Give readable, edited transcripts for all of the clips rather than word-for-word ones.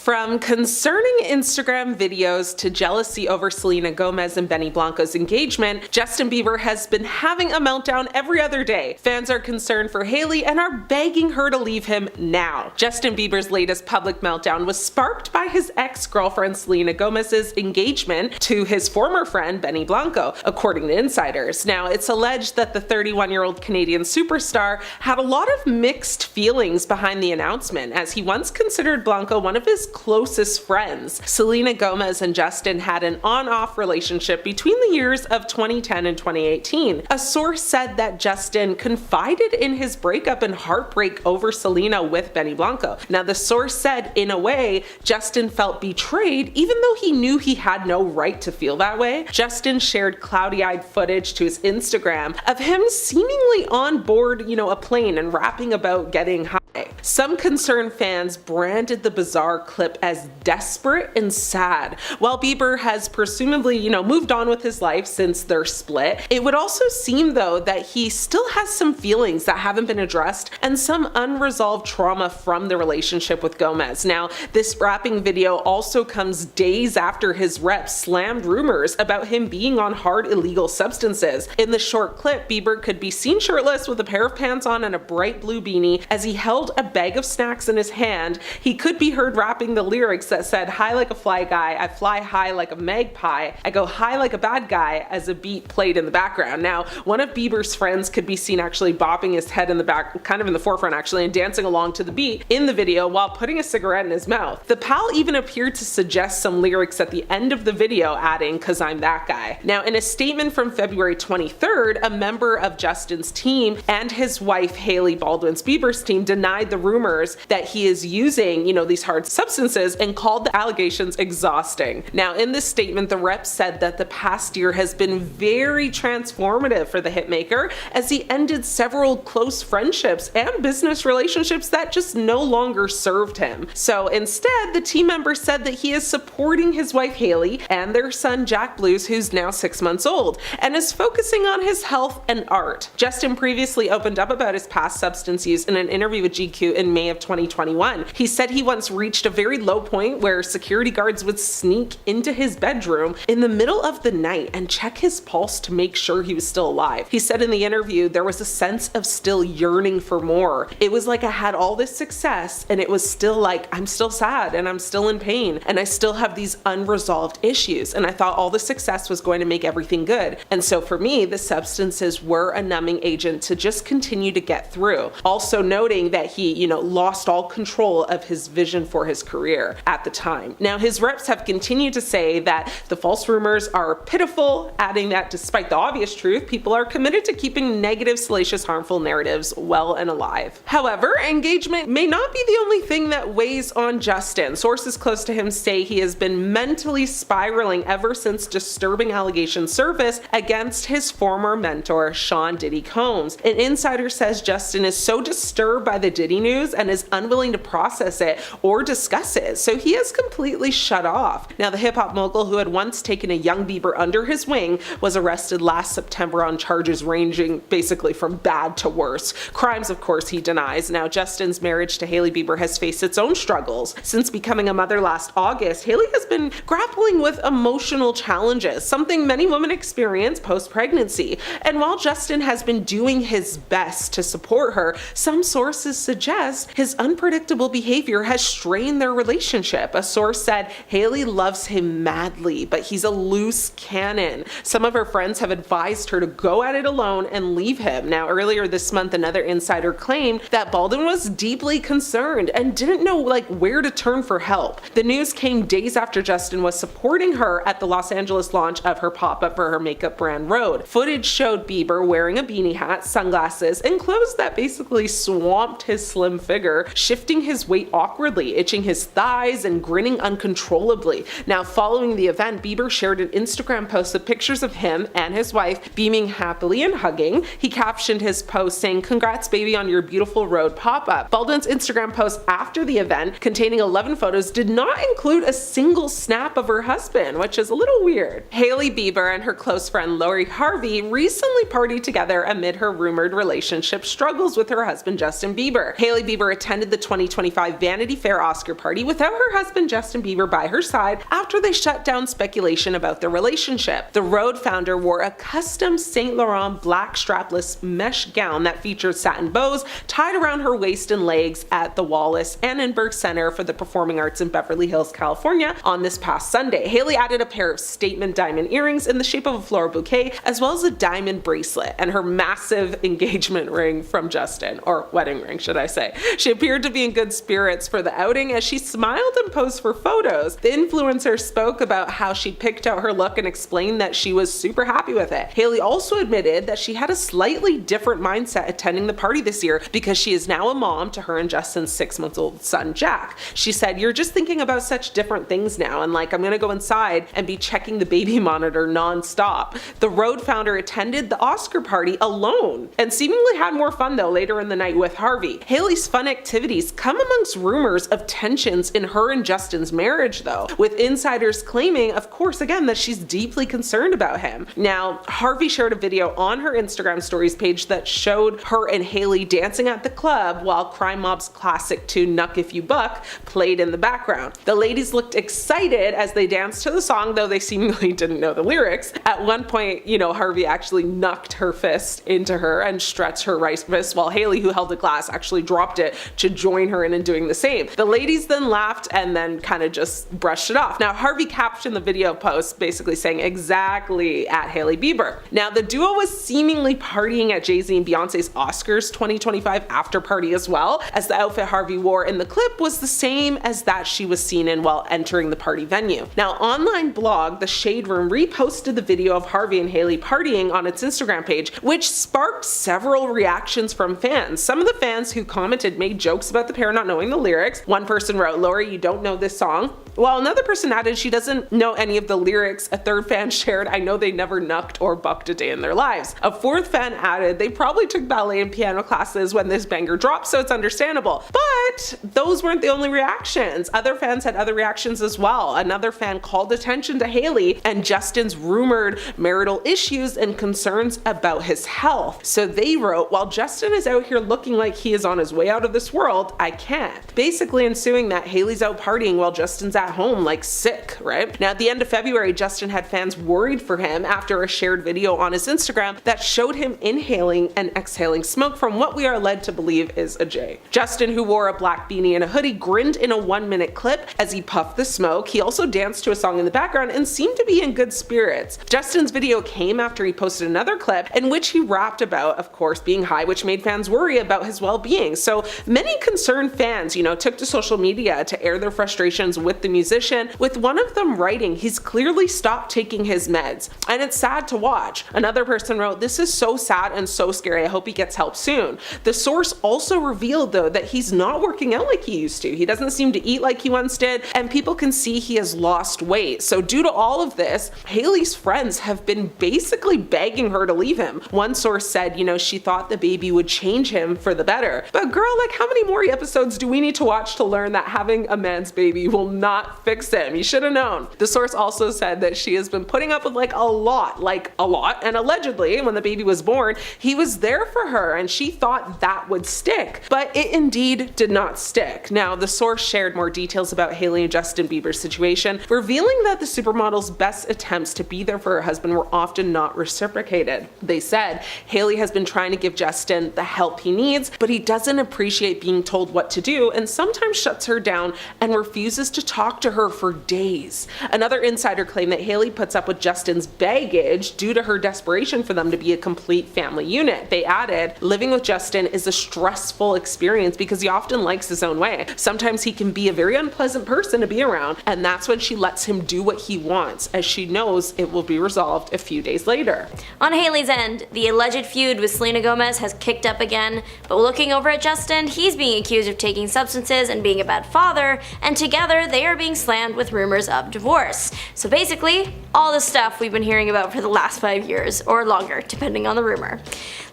From concerning Instagram videos to jealousy over Selena Gomez and Benny Blanco's engagement, Justin Bieber has been having a meltdown every other day. Fans are concerned for Hailey and are begging her to leave him now. Justin Bieber's latest public meltdown was sparked by his ex-girlfriend Selena Gomez's engagement to his former friend Benny Blanco, according to insiders. Now, it's alleged that the 31-year-old Canadian superstar had a lot of mixed feelings behind the announcement, as he once considered Blanco one of his closest friends. Selena Gomez and Justin had an on-off relationship between the years of 2010 and 2018. A source said that Justin confided in his breakup and heartbreak over Selena with Benny Blanco. Now, the source said, in a way, Justin felt betrayed even though he knew he had no right to feel that way. Justin shared cloudy-eyed footage to his Instagram of him seemingly on board, a plane and rapping about getting high. Some concerned fans branded the bizarre clip as desperate and sad. While Bieber has presumably, moved on with his life since their split, it would also seem though that he still has some feelings that haven't been addressed and some unresolved trauma from the relationship with Gomez. Now, this rapping video also comes days after his rep slammed rumors about him being on hard illegal substances. In the short clip, Bieber could be seen shirtless with a pair of pants on and a bright blue beanie as he held a bag of snacks in his hand. He could be heard rapping the lyrics that said, "High like a fly guy, I fly high like a magpie, I go high like a bad guy," as a beat played in the background. Now, one of Bieber's friends could be seen actually bopping his head in the back, kind of in the forefront actually, and dancing along to the beat in the video while putting a cigarette in his mouth. The pal even appeared to suggest some lyrics at the end of the video, adding, "'Cause I'm that guy." Now, in a statement from February 23rd, a member of Justin's team and his wife Hailey Bieber's team denied the rumors that he is using, these hard substances and called the allegations exhausting. Now, in this statement, the rep said that the past year has been very transformative for the hitmaker as he ended several close friendships and business relationships that just no longer served him. So instead, the team member said that he is supporting his wife Hailey and their son Jack Blues, who's now 6 months old, and is focusing on his health and art. Justin previously opened up about his past substance use in an interview with GQ in May of 2021. He said he once reached a very low point where security guards would sneak into his bedroom in the middle of the night and check his pulse to make sure he was still alive. He said in the interview there was a sense of still yearning for more. It was like I had all this success and it was still like I'm still sad and I'm still in pain and I still have these unresolved issues, and I thought all the success was going to make everything good. And so for me, the substances were a numbing agent to just continue to get through. Also noting that he, lost all control of his vision for his career at the time. Now, his reps have continued to say that the false rumors are pitiful, adding that despite the obvious truth, people are committed to keeping negative, salacious, harmful narratives well and alive. However, engagement may not be the only thing that weighs on Justin. Sources close to him say he has been mentally spiraling ever since disturbing allegations surfaced against his former mentor, Sean Diddy Combs. An insider says Justin is so disturbed by the Diddy news and is unwilling to process it or discuss it, so he has completely shut off. Now, the hip-hop mogul, who had once taken a young Bieber under his wing, was arrested last September on charges ranging basically from bad to worse. Crimes, of course, he denies. Now, Justin's marriage to Hailey Bieber has faced its own struggles. Since becoming a mother last August, Hailey has been grappling with emotional challenges, something many women experience post-pregnancy. And while Justin has been doing his best to support her, some sources suggest his unpredictable behavior has strained their relationship. A source said Hailey loves him madly, but he's a loose cannon. Some of her friends have advised her to go at it alone and leave him. Now, earlier this month, another insider claimed that Baldwin was deeply concerned and didn't know where to turn for help. The news came days after Justin was supporting her at the Los Angeles launch of her pop-up for her makeup brand Rhode. Footage showed Bieber wearing a beanie hat, sunglasses, and clothes that basically swamped his slim figure, shifting his weight awkwardly, itching his thighs, and grinning uncontrollably. Now, following the event, Bieber shared an Instagram post of pictures of him and his wife beaming happily and hugging. He captioned his post saying, "Congrats baby on your beautiful Rhode pop-up." Baldwin's Instagram post after the event, containing 11 photos, did not include a single snap of her husband, which is a little weird. Hailey Bieber and her close friend Lori Harvey recently partied together amid her rumored relationship struggles with her husband Justin Bieber. Hailey Hailey Bieber attended the 2025 Vanity Fair Oscar party without her husband Justin Bieber by her side after they shut down speculation about their relationship. The Road founder wore a custom Saint Laurent black strapless mesh gown that featured satin bows tied around her waist and legs at the Wallace Annenberg Center for the Performing Arts in Beverly Hills, California on this past Sunday. Hailey added a pair of statement diamond earrings in the shape of a floral bouquet, as well as a diamond bracelet and her massive engagement ring from Justin, or wedding ring should I say. She appeared to be in good spirits for the outing as she smiled and posed for photos. The influencer spoke about how she picked out her look and explained that she was super happy with it. Hailey also admitted that she had a slightly different mindset attending the party this year because she is now a mom to her and Justin's 6-month-old son Jack. She said, "You're just thinking about such different things now, and like I'm gonna go inside and be checking the baby monitor non-stop." The Road founder attended the Oscar party alone and seemingly had more fun though later in the night with Harvey. Hailey's fun activities come amongst rumors of tensions in her and Justin's marriage though, with insiders claiming, of course again, that she's deeply concerned about him. Now, Harvey shared a video on her Instagram stories page that showed her and Hailey dancing at the club while Crime Mob's classic tune Knuck If You Buck played in the background. The ladies looked excited as they danced to the song, though they seemingly didn't know the lyrics. At one point, Harvey actually knucked her fist into her and stretched her right wrist, while Hailey, who held the glass, actually dropped it to join her in doing the same. The ladies then laughed and then kind of just brushed it off. Now, Harvey captioned the video post basically saying exactly at Hailey Bieber. Now, the duo was seemingly partying at Jay-Z and Beyonce's Oscars 2025 after party as well, as the outfit Harvey wore in the clip was the same as that she was seen in while entering the party venue. Now, online blog The Shade Room reposted the video of Harvey and Hailey partying on its Instagram page, which sparked several reactions from fans. Some of the fans who commented made jokes about the pair not knowing the lyrics. One person wrote, "Lori, you don't know this song," while another person added she doesn't know any of the lyrics. A third fan shared, "I know they never knucked or bucked a day in their lives." A fourth fan added, "They probably took ballet and piano classes when this banger dropped, so it's understandable." But those weren't the only reactions. Other fans had other reactions as well. Another fan called attention to Hailey and Justin's rumored marital issues and concerns about his health. So they wrote, "While Justin is out here looking like he is on his way out of this world, I can't." Basically ensuing that Hailey's out partying while Justin's at home, like sick, right? Now, at the end of February, Justin had fans worried for him after a shared video on his Instagram that showed him inhaling and exhaling smoke from what we are led to believe is a J. Justin, who wore a black beanie and a hoodie, grinned in a 1-minute clip as he puffed the smoke. He also danced to a song in the background and seemed to be in good spirits. Justin's video came after he posted another clip in which he rapped about, of course, being high, which made fans worry about his well-being. So many concerned fans, took to social media to air their frustrations with the musician, with one of them writing, "He's clearly stopped taking his meds, and it's sad to watch." Another person wrote, "This is so sad and so scary. I hope he gets help soon." The source also revealed, though, that he's not working out like he used to. He doesn't seem to eat like he once did, and people can see he has lost weight. So due to all of this, Hailey's friends have been basically begging her to leave him. One source said, she thought the baby would change him for the better. But girl, how many more episodes do we need to watch to learn that having a man's baby will not fix him? You should have known. The source also said that she has been putting up with a lot, and allegedly when the baby was born, he was there for her and she thought that would stick. But it indeed did not stick. Now, the source shared more details about Hailey and Justin Bieber's situation, revealing that the supermodel's best attempts to be there for her husband were often not reciprocated. They said, "Hailey has been trying to give Justin the help he needs, but he doesn't appreciate being told what to do and sometimes shuts her down and refuses to talk to her for days." Another insider claimed that Hailey puts up with Justin's baggage due to her desperation for them to be a complete family unit. They added, "Living with Justin is a stressful experience because he often likes his own way. Sometimes he can be a very unpleasant person to be around, and that's when she lets him do what he wants, as she knows it will be resolved a few days later." On Hailey's end, the alleged feud with Selena Gomez has kicked up again, but looking over at Justin, he's being accused of taking substances and being a bad father, and together they are being slammed with rumors of divorce. So basically, all the stuff we've been hearing about for the last 5 years, or longer, depending on the rumor.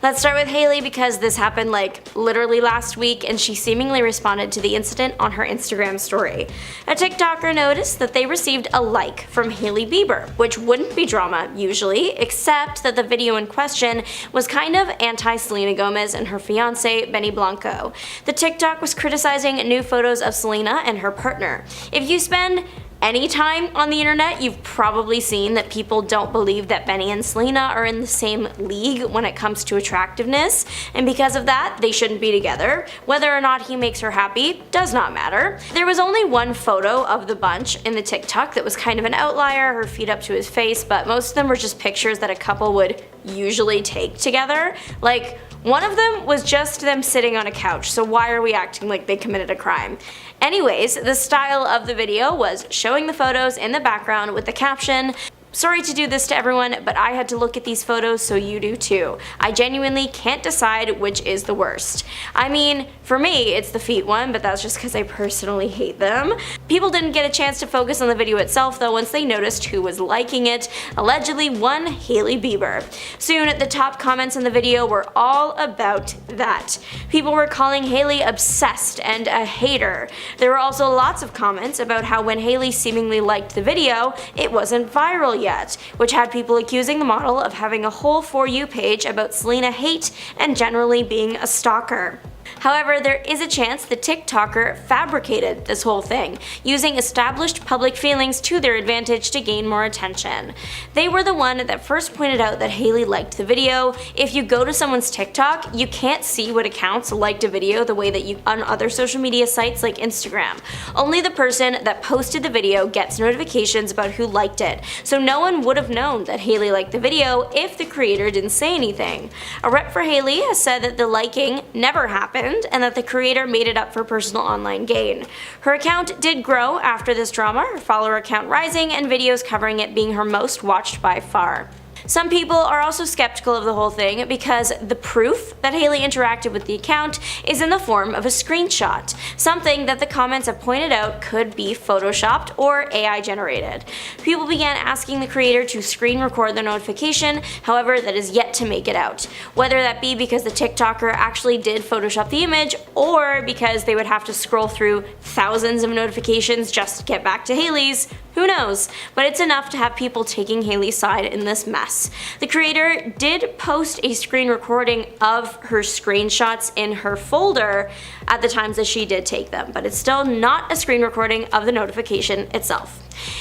Let's start with Hailey because this happened literally last week, and she seemingly responded to the incident on her Instagram story. A TikToker noticed that they received a like from Hailey Bieber, which wouldn't be drama usually, except that the video in question was kind of anti-Selena Gomez and her fiance Benny Blanco. photo. The TikTok was criticizing new photos of Selena and her partner. If you spend any time on the internet, you've probably seen that people don't believe that Benny and Selena are in the same league when it comes to attractiveness, and because of that, they shouldn't be together. Whether or not he makes her happy does not matter. There was only one photo of the bunch in the TikTok that was kind of an outlier, her feet up to his face, but most of them were just pictures that a couple would usually take together. Like, one of them was just them sitting on a couch, so why are we acting like they committed a crime? Anyways, the style of the video was showing the photos in the background with the caption, "Sorry to do this to everyone, but I had to look at these photos so you do too. I genuinely can't decide which is the worst." I mean, for me, it's the feet one, but that's just because I personally hate them. People didn't get a chance to focus on the video itself though once they noticed who was liking it, allegedly one Hailey Bieber. Soon, the top comments in the video were all about that. People were calling Hailey obsessed and a hater. There were also lots of comments about how when Hailey seemingly liked the video, it wasn't viral yet, which had people accusing the model of having a whole For You page about Selena hate and generally being a stalker. However, there is a chance the TikToker fabricated this whole thing, using established public feelings to their advantage to gain more attention. They were the one that first pointed out that Hailey liked the video. If you go to someone's TikTok, you can't see what accounts liked a video the way that you on other social media sites like Instagram. Only the person that posted the video gets notifications about who liked it, so no one would have known that Hailey liked the video if the creator didn't say anything. A rep for Hailey has said that the liking never happened, and that the creator made it up for personal online gain. Her account did grow after this drama, her follower count rising and videos covering it being her most watched by far. Some people are also skeptical of the whole thing because the proof that Hailey interacted with the account is in the form of a screenshot, something that the comments have pointed out could be photoshopped or AI generated. People began asking the creator to screen record the notification, however that is yet to make it out. Whether that be because the TikToker actually did photoshop the image or because they would have to scroll through thousands of notifications just to get back to Hailey's, who knows? But it's enough to have people taking Hailey's side in this mess. The creator did post a screen recording of her screenshots in her folder at the times that she did take them, but it's still not a screen recording of the notification itself.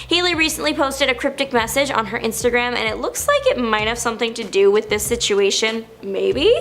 Hailey recently posted a cryptic message on her Instagram, and it looks like it might have something to do with this situation, maybe?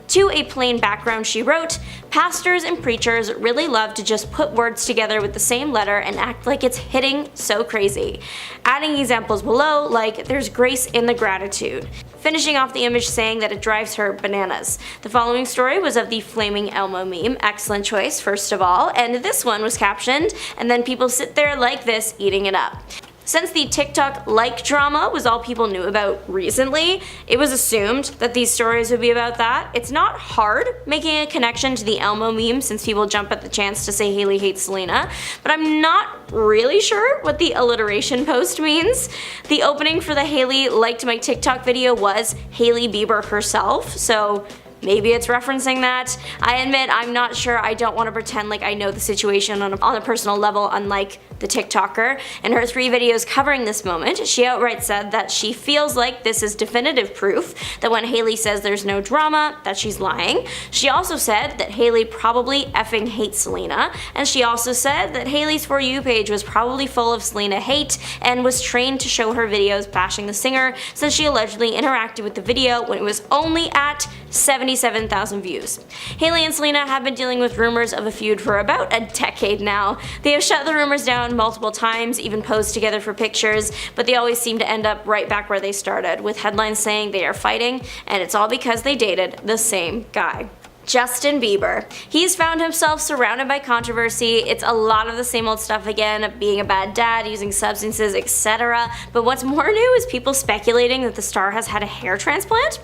To a plain background she wrote, "Pastors and preachers really love to just put words together with the same letter and act like it's hitting so crazy." Adding examples below like "there's grace in the gratitude." Finishing off the image saying that it drives her bananas. The following story was of the Flaming Elmo meme, excellent choice first of all, and this one was captioned, "and then people sit there like this eating it up." Since the TikTok like drama was all people knew about recently, it was assumed that these stories would be about that. It's not hard making a connection to the Elmo meme since people jump at the chance to say Hailey hates Selena, but I'm not really sure what the alliteration post means. The opening for the Hailey liked my TikTok video was Hailey Bieber herself, so maybe it's referencing that. I admit I'm not sure. I don't want to pretend like I know the situation on a personal level, unlike the TikToker. In her 3 videos covering this moment, she outright said that she feels like this is definitive proof that when Hailey says there's no drama, that she's lying. She also said that Hailey probably effing hates Selena, and she also said that Hailey's For You page was probably full of Selena hate and was trained to show her videos bashing the singer since she allegedly interacted with the video when it was only at 77,000 views. Hailey and Selena have been dealing with rumors of a feud for about a decade now. They have shut the rumors down multiple times, even posed together for pictures, but they always seem to end up right back where they started, with headlines saying they are fighting, and it's all because they dated the same guy. Justin Bieber. He's found himself surrounded by controversy. It's a lot of the same old stuff again, being a bad dad, using substances, etc. But what's more new is people speculating that the star has had a hair transplant.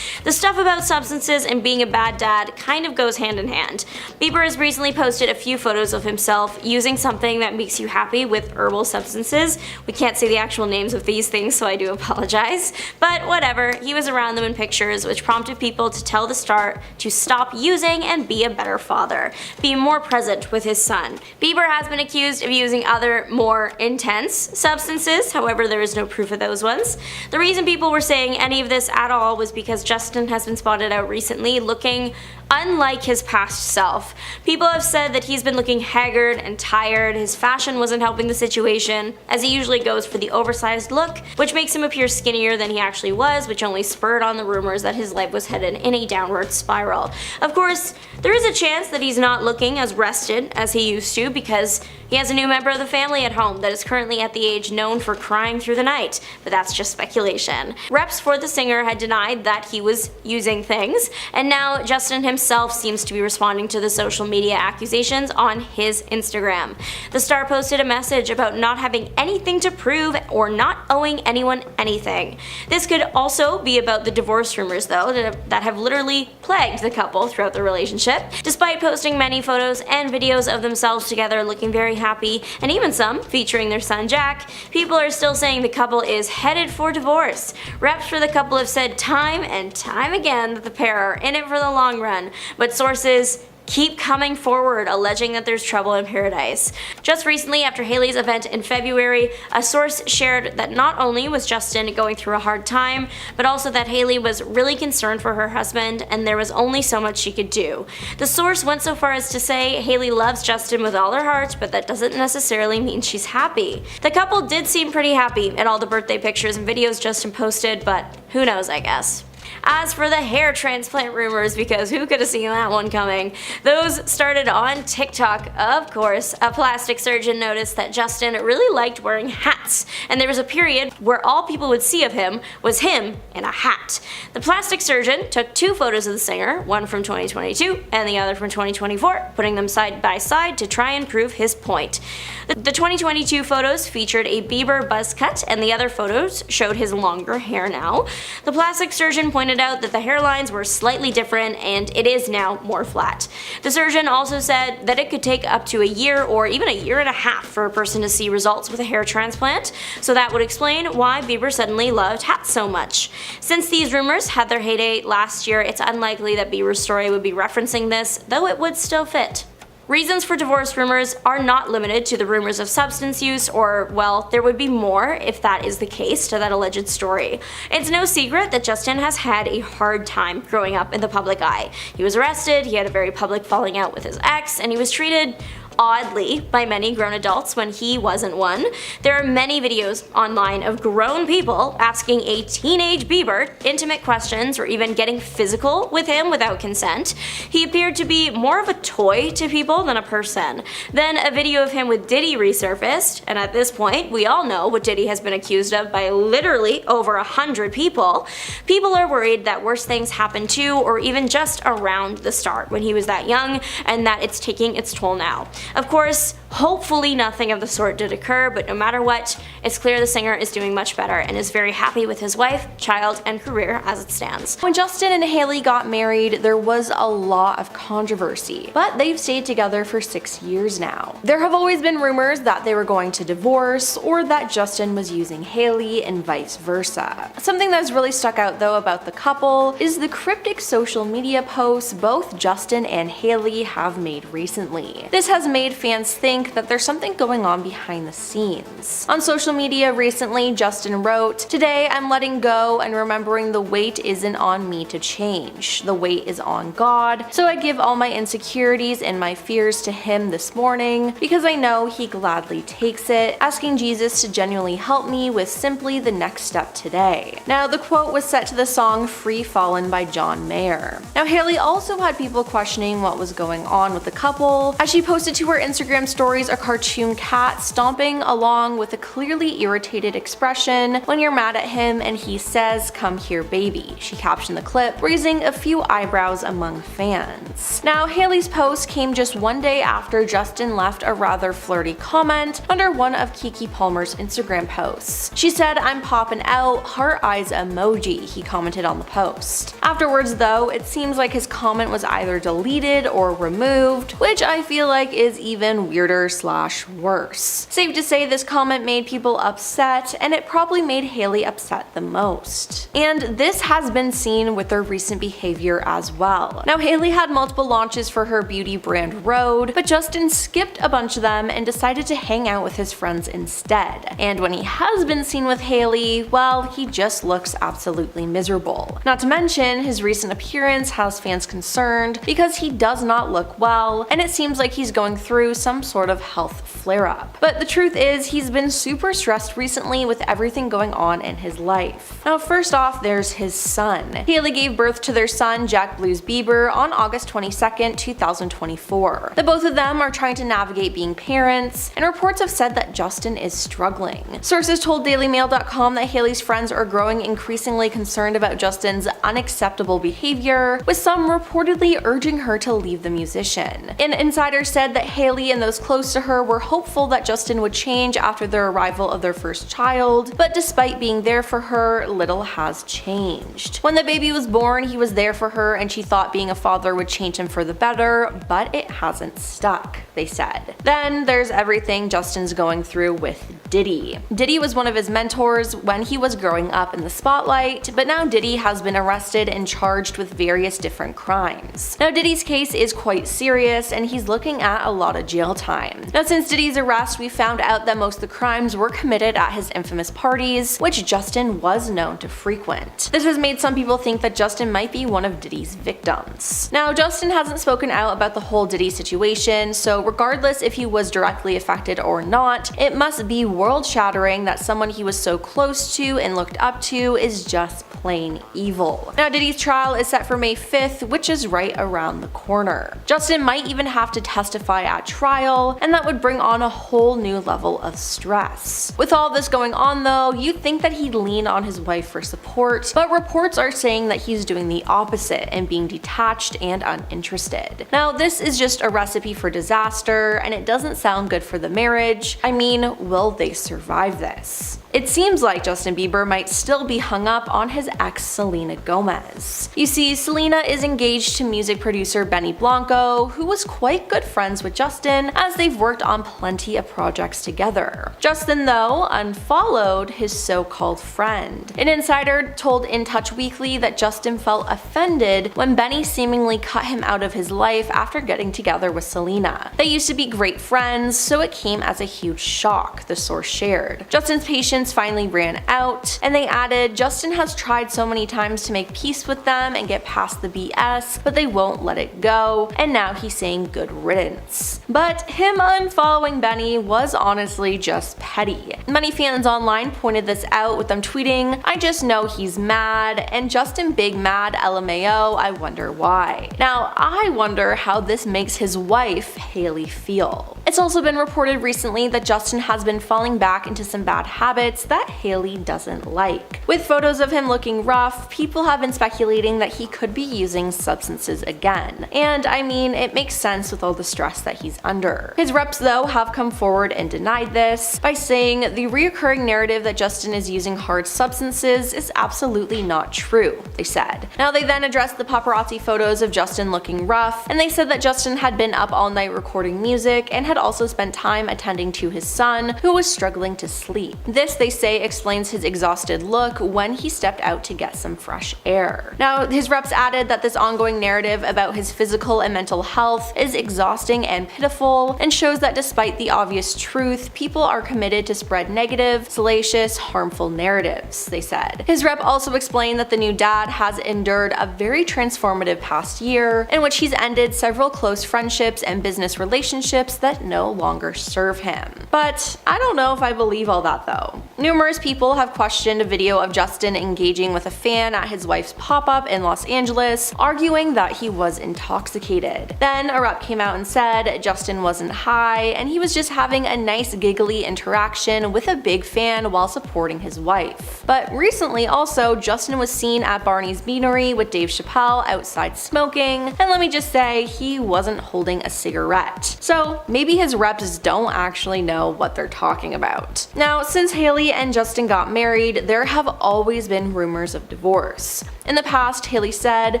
The stuff about substances and being a bad dad kind of goes hand in hand. Bieber has recently posted a few photos of himself using something that makes you happy with herbal substances. We can't say the actual names of these things, so I do apologize. But whatever, he was around them in pictures, which prompted people to tell the star to stop using and be a better father, be more present with his son. Bieber has been accused of using other, more intense substances, however there is no proof of those ones. The reason people were saying any of this at all was because because Justin has been spotted out recently looking unlike his past self. People have said that he's been looking haggard and tired, his fashion wasn't helping the situation, as he usually goes for the oversized look, which makes him appear skinnier than he actually was, which only spurred on the rumors that his life was headed in a downward spiral. Of course, there is a chance that he's not looking as rested as he used to because he has a new member of the family at home that is currently at the age known for crying through the night, but that's just speculation. Reps for the singer had denied that he was using things, and now Justin himself seems to be responding to the social media accusations on his Instagram. The star posted a message about not having anything to prove or not owing anyone anything. This could also be about the divorce rumors though that have literally plagued the couple throughout the relationship. Despite posting many photos and videos of themselves together looking very happy, and even some featuring their son Jack, people are still saying the couple is headed for divorce. Reps for the couple have said time and time again that the pair are in it for the long run, but sources keep coming forward alleging that there's trouble in paradise. Just recently, after Hailey's event in February, a source shared that not only was Justin going through a hard time, but also that Hailey was really concerned for her husband and there was only so much she could do. The source went so far as to say Hailey loves Justin with all her heart, but that doesn't necessarily mean she's happy. The couple did seem pretty happy in all the birthday pictures and videos Justin posted, but who knows, I guess. As for the hair transplant rumors, because who could have seen that one coming? Those started on TikTok, of course. A plastic surgeon noticed that Justin really liked wearing hats, and there was a period where all people would see of him was him in a hat. The plastic surgeon took 2 photos of the singer, one from 2022 and the other from 2024, putting them side by side to try and prove his point. The 2022 photos featured a Bieber buzz cut, and the other photos showed his longer hair now. The plastic surgeon pointed out that the hairlines were slightly different and it is now more flat. The surgeon also said that it could take up to a year or even a year and a half for a person to see results with a hair transplant, so that would explain why Bieber suddenly loved hats so much. Since these rumors had their heyday last year, it's unlikely that Bieber's story would be referencing this, though it would still fit. Reasons for divorce rumors are not limited to the rumors of substance use, or, well, there would be more if that is the case to that alleged story. It's no secret that Justin has had a hard time growing up in the public eye. He was arrested, he had a very public falling out with his ex, and he was treated oddly by many grown adults when he wasn't one. There are many videos online of grown people asking a teenage Bieber intimate questions or even getting physical with him without consent. He appeared to be more of a toy to people than a person. Then a video of him with Diddy resurfaced, and at this point we all know what Diddy has been accused of by literally over 100 people. People are worried that worse things happened to or even just around the start when he was that young, and that it's taking its toll now. Of course, hopefully nothing of the sort did occur, but no matter what, it's clear the singer is doing much better and is very happy with his wife, child, and career as it stands. When Justin and Hailey got married, there was a lot of controversy, but they've stayed together for 6 years now. There have always been rumors that they were going to divorce or that Justin was using Hailey and vice versa. Something that's really stuck out though about the couple is the cryptic social media posts both Justin and Hailey have made recently. This has made fans think that there's something going on behind the scenes. On social media recently, Justin wrote, "Today I'm letting go and remembering the weight isn't on me to change. The weight is on God. So I give all my insecurities and my fears to Him this morning because I know He gladly takes it, asking Jesus to genuinely help me with simply the next step today." Now, the quote was set to the song Free Fallin' by John Mayer. Now, Hailey also had people questioning what was going on with the couple, as she posted to her Instagram stories a cartoon cat stomping along with a clearly irritated expression when you're mad at him and he says, "Come here, baby." She captioned the clip, raising a few eyebrows among fans. Now, Hailey's post came just one day after Justin left a rather flirty comment under one of Keke Palmer's Instagram posts. She said, "I'm poppin' out, heart eyes emoji," he commented on the post. Afterwards though, it seems like his comment was either deleted or removed, which I feel like is even weirder better/worse. Safe to say this comment made people upset, and it probably made Hailey upset the most. And this has been seen with their recent behavior as well. Now, Hailey had multiple launches for her beauty brand Rhode, but Justin skipped a bunch of them and decided to hang out with his friends instead. And when he has been seen with Hailey, well, he just looks absolutely miserable. Not to mention, his recent appearance has fans concerned because he does not look well, and it seems like he's going through some sort of health flare-up. But the truth is, he's been super stressed recently with everything going on in his life. Now, first off, there's his son. Hailey gave birth to their son, Jack Blues Bieber, on August 22nd, 2024. The both of them are trying to navigate being parents, and reports have said that Justin is struggling. Sources told dailymail.com that Hailey's friends are growing increasingly concerned about Justin's unacceptable behavior, with some reportedly urging her to leave the musician. An insider said that Hailey and those close to her were hopeful that Justin would change after the arrival of their first child, but despite being there for her, little has changed. When the baby was born, he was there for her and she thought being a father would change him for the better, but it hasn't stuck, they said. Then there's everything Justin's going through with Diddy. Diddy was one of his mentors when he was growing up in the spotlight, but now Diddy has been arrested and charged with various different crimes. Now, Diddy's case is quite serious and he's looking at a lot of jail time. Now, since Diddy's arrest, we found out that most of the crimes were committed at his infamous parties, which Justin was known to frequent. This has made some people think that Justin might be one of Diddy's victims. Now, Justin hasn't spoken out about the whole Diddy situation, so regardless if he was directly affected or not, it must be world-shattering that someone he was so close to and looked up to is just plain evil. Now, Diddy's trial is set for May 5th, which is right around the corner. Justin might even have to testify at trial, and that would bring on a whole new level of stress. With all this going on though, you'd think that he'd lean on his wife for support, but reports are saying that he's doing the opposite and being detached and uninterested. Now, this is just a recipe for disaster, and it doesn't sound good for the marriage. I mean, will they survive this? It seems like Justin Bieber might still be hung up on his ex Selena Gomez. You see, Selena is engaged to music producer Benny Blanco, who was quite good friends with Justin as they've worked on plenty of projects together. Justin, though, unfollowed his so-called friend. An insider told In Touch Weekly that Justin felt offended when Benny seemingly cut him out of his life after getting together with Selena. They used to be great friends, so it came as a huge shock, the source shared. Justin's patience finally ran out, and they added, Justin has tried so many times to make peace with them and get past the BS, but they won't let it go, and now he's saying good riddance. But him unfollowing Benny was honestly just petty. Many fans online pointed this out with them tweeting, I just know he's mad, and Justin big mad LMAO, I wonder why. Now, I wonder how this makes his wife, Hailey, feel. It's also been reported recently that Justin has been falling back into some bad habits that Hailey doesn't like. With photos of him looking rough, people have been speculating that he could be using substances again. And I mean, it makes sense with all the stress that he's under. His reps, though, have come forward and denied this by saying the reoccurring narrative that Justin is using hard substances is absolutely not true, they said. Now, they then addressed the paparazzi photos of Justin looking rough, and they said that Justin had been up all night recording music and had also spent time attending to his son, who was struggling to sleep. This, they say, explains his exhausted look when he stepped out to get some fresh air. Now, his reps added that this ongoing narrative about his physical and mental health is exhausting and pitiful, and shows that despite the obvious truth, people are committed to spread negative, salacious, harmful narratives, they said. His rep also explained that the new dad has endured a very transformative past year, in which he's ended several close friendships and business relationships that no longer serve him. But I don't know if I believe all that though. Numerous people have questioned a video of Justin engaging with a fan at his wife's pop-up in Los Angeles, arguing that he was intoxicated. Then a rep came out and said Justin wasn't high and he was just having a nice giggly interaction with a big fan while supporting his wife. But recently also, Justin was seen at Barney's Beanery with Dave Chappelle outside smoking, and let me just say, he wasn't holding a cigarette. So maybe his reps don't actually know what they're talking about. Now, since Hailey Hailey and Justin got married, there have always been rumors of divorce. In the past, Hailey said,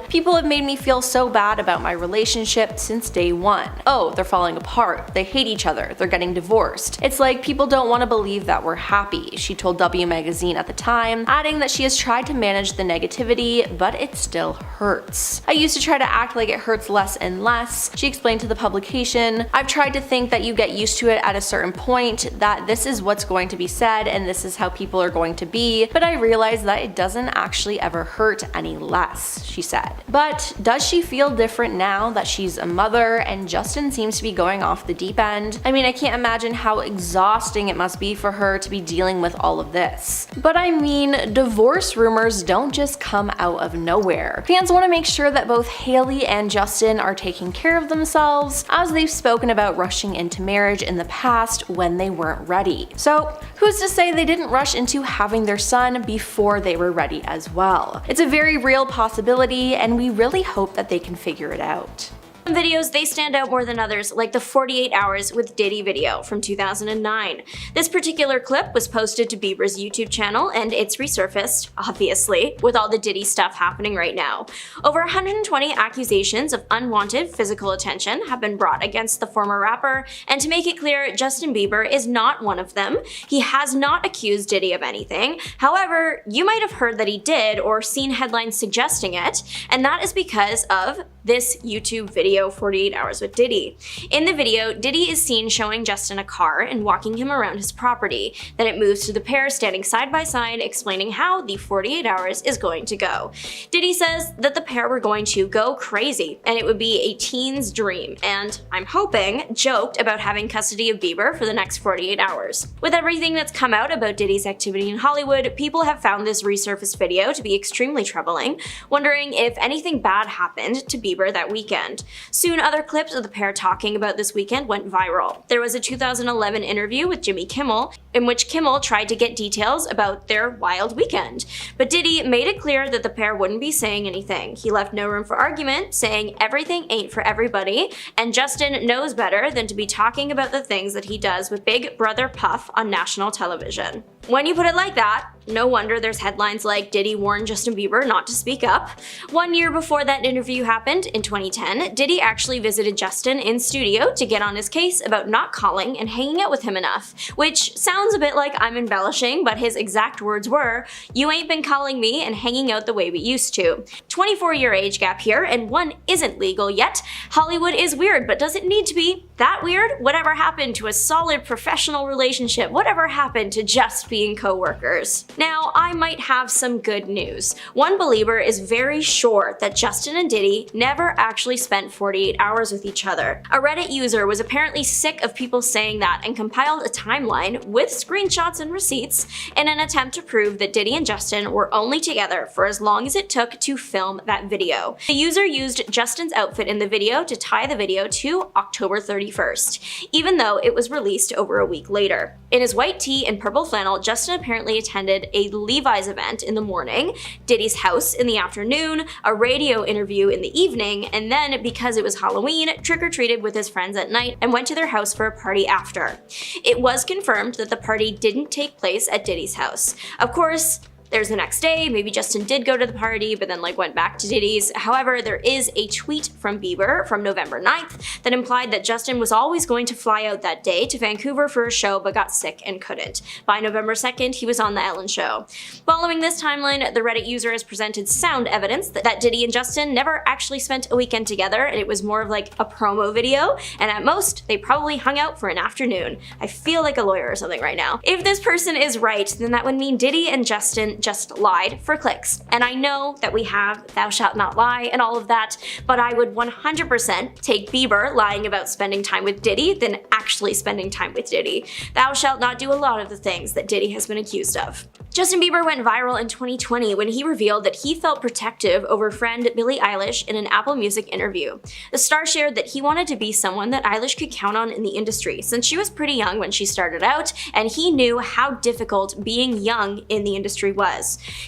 "People have made me feel so bad about my relationship since day one. Oh, they're falling apart, they hate each other, they're getting divorced. It's like people don't want to believe that we're happy," she told W Magazine at the time, adding that she has tried to manage the negativity, but it still hurts. "I used to try to act like it hurts less and less," she explained to the publication. "I've tried to think that you get used to it at a certain point, that this is what's going to be said and this is how people are going to be, but I realized that it doesn't actually ever hurt any less," she said. But does she feel different now that she's a mother and Justin seems to be going off the deep end? I mean, I can't imagine how exhausting it must be for her to be dealing with all of this. But I mean, divorce rumors don't just come out of nowhere. Fans want to make sure that both Hailey and Justin are taking care of themselves, as they've spoken about rushing into marriage in the past when they weren't ready. So who's to say they didn't rush into having their son before they were ready as well? It's a very real possibility, and we really hope that they can figure it out. Some videos, they stand out more than others, like the 48 Hours with Diddy video from 2009. This particular clip was posted to Bieber's YouTube channel, and it's resurfaced, obviously, with all the Diddy stuff happening right now. Over 120 accusations of unwanted physical attention have been brought against the former rapper, and to make it clear, Justin Bieber is not one of them. He has not accused Diddy of anything. However, you might have heard that he did or seen headlines suggesting it, and that is because of this YouTube video 48 Hours with Diddy. In the video, Diddy is seen showing Justin a car and walking him around his property. Then it moves to the pair standing side by side, explaining how the 48 hours is going to go. Diddy says that the pair were going to go crazy and it would be a teen's dream, and I'm hoping joked about having custody of Bieber for the next 48 hours. With everything that's come out about Diddy's activity in Hollywood, people have found this resurfaced video to be extremely troubling, wondering if anything bad happened to Bieber that weekend. Soon, other clips of the pair talking about this weekend went viral. There was a 2011 interview with Jimmy Kimmel, in which Kimmel tried to get details about their wild weekend. But Diddy made it clear that the pair wouldn't be saying anything. He left no room for argument, saying everything ain't for everybody, and Justin knows better than to be talking about the things that he does with Big Brother Puff on national television. When you put it like that, no wonder there's headlines like Diddy warned Justin Bieber not to speak up. 1 year before that interview happened, in 2010, Diddy actually visited Justin in studio to get on his case about not calling and hanging out with him enough, which sounds a bit like I'm embellishing, but his exact words were, "You ain't been calling me and hanging out the way we used to." 24-year age gap here, and one isn't legal yet. Hollywood is weird, but does it need to be that weird? Whatever happened to a solid professional relationship? Whatever happened to just being co-workers? Now, I might have some good news. One believer is very sure that Justin and Diddy never actually spent 48 hours with each other. A Reddit user was apparently sick of people saying that and compiled a timeline with screenshots and receipts in an attempt to prove that Diddy and Justin were only together for as long as it took to film that video. The user used Justin's outfit in the video to tie the video to October 31st, even though it was released over a week later. In his white tee and purple flannel, Justin apparently attended a Levi's event in the morning, Diddy's house in the afternoon, a radio interview in the evening, and then, because it was Halloween, trick-or-treated with his friends at night and went to their house for a party after. It was confirmed that the party didn't take place at Diddy's house. Of course, there's the next day, maybe Justin did go to the party but then went back to Diddy's. However, there is a tweet from Bieber from November 9th that implied that Justin was always going to fly out that day to Vancouver for a show but got sick and couldn't. By November 2nd, he was on The Ellen Show. Following this timeline, the Reddit user has presented sound evidence that Diddy and Justin never actually spent a weekend together, and it was more of like a promo video, and at most, they probably hung out for an afternoon. I feel like a lawyer or something right now. If this person is right, then that would mean Diddy and Justin just lied for clicks. And I know that we have "thou shalt not lie" and all of that, but I would 100% take Bieber lying about spending time with Diddy than actually spending time with Diddy. Thou shalt not do a lot of the things that Diddy has been accused of. Justin Bieber went viral in 2020 when he revealed that he felt protective over friend Billie Eilish in an Apple Music interview. The star shared that he wanted to be someone that Eilish could count on in the industry, since she was pretty young when she started out, and he knew how difficult being young in the industry was.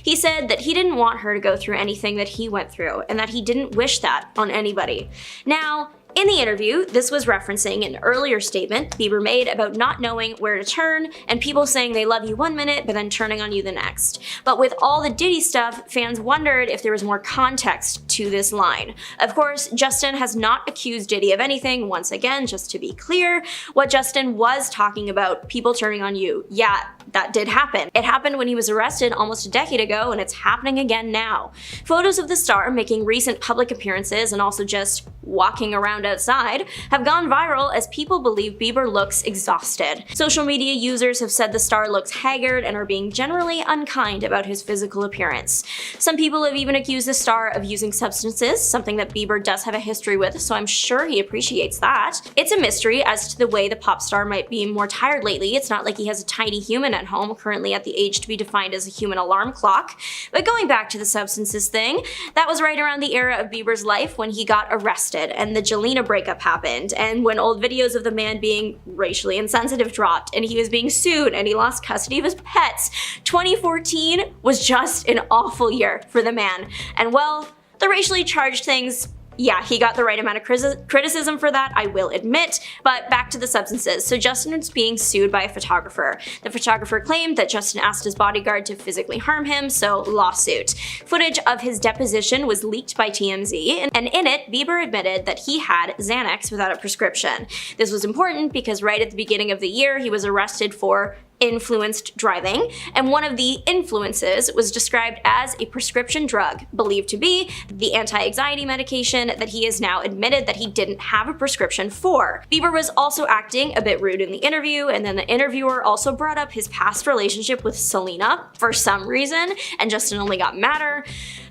He said that he didn't want her to go through anything that he went through, and that he didn't wish that on anybody. Now, In the interview, this was referencing an earlier statement Bieber made about not knowing where to turn and people saying they love you one minute but then turning on you the next. But with all the Diddy stuff, fans wondered if there was more context to this line. Of course, Justin has not accused Diddy of anything. Once again, just to be clear, what Justin was talking about, people turning on you, yeah, that did happen. It happened when he was arrested almost a decade ago, and it's happening again now. Photos of the star making recent public appearances and also just walking around outside have gone viral as people believe Bieber looks exhausted. Social media users have said the star looks haggard and are being generally unkind about his physical appearance. Some people have even accused the star of using substances, something that Bieber does have a history with, so I'm sure he appreciates that. It's a mystery as to the way the pop star might be more tired lately. It's not like he has a tiny human at home, currently at the age to be defined as a human alarm clock. But going back to the substances thing, that was right around the era of Bieber's life when he got arrested and the Jelena breakup happened, and when old videos of the man being racially insensitive dropped and he was being sued and he lost custody of his pets. 2014 was just an awful year for the man. And well, the racially charged things, yeah, he got the right amount of criticism for that, I will admit, but back to the substances. So Justin was being sued by a photographer. The photographer claimed that Justin asked his bodyguard to physically harm him, so lawsuit. Footage of his deposition was leaked by TMZ, and in it, Bieber admitted that he had Xanax without a prescription. This was important because right at the beginning of the year, he was arrested for influenced driving, and one of the influences was described as a prescription drug, believed to be the anti-anxiety medication that he has now admitted that he didn't have a prescription for. Bieber was also acting a bit rude in the interview, and then the interviewer also brought up his past relationship with Selena for some reason, and Justin only got madder.